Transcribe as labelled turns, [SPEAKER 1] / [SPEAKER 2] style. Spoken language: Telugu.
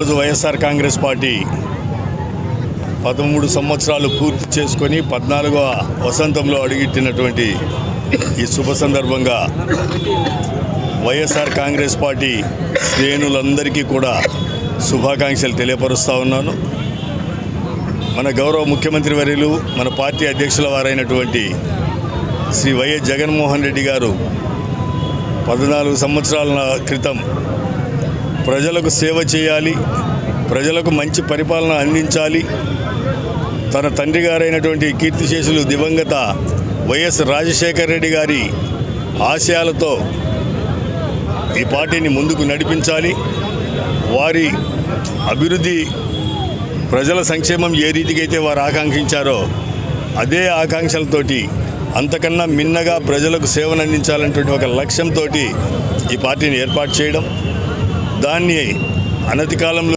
[SPEAKER 1] వైఎస్ఆర్ కాంగ్రెస్ పార్టీ 13 సంవత్సరాలు పూర్తి చేసుకొని 14వ వసంతంలో అడుగుపెట్టినటువంటి ఈ శుభ సందర్భంగా వైఎస్ఆర్ కాంగ్రెస్ పార్టీ శ్రేణులందరికీ కూడా శుభాకాంక్షలు తెలియపరుస్తూ ఉన్నాను. మన గౌరవ ముఖ్యమంత్రి వర్యులు మన పార్టీ అధ్యక్షుల వారైనటువంటి శ్రీ వైఎస్ జగన్మోహన్ రెడ్డి గారు 14 సంవత్సరాల క్రితం ప్రజలకు సేవ చేయాలి, ప్రజలకు మంచి పరిపాలన అందించాలి, తన తండ్రి గారైనటువంటి కీర్తిశేషులు దివంగత వైఎస్ రాజశేఖర రెడ్డి గారి ఆశయాలతో ఈ పార్టీని ముందుకు నడిపించాలి, వారి అభివృద్ధి ప్రజల సంక్షేమం ఏ రీతికైతే వారు ఆకాంక్షించారో అదే ఆకాంక్షలతోటి అంతకన్నా మిన్నగా ప్రజలకు సేవను అందించాలనేటువంటి ఒక లక్ష్యంతో ఈ పార్టీని ఏర్పాటు చేయడం, దాన్ని అనతి కాలంలో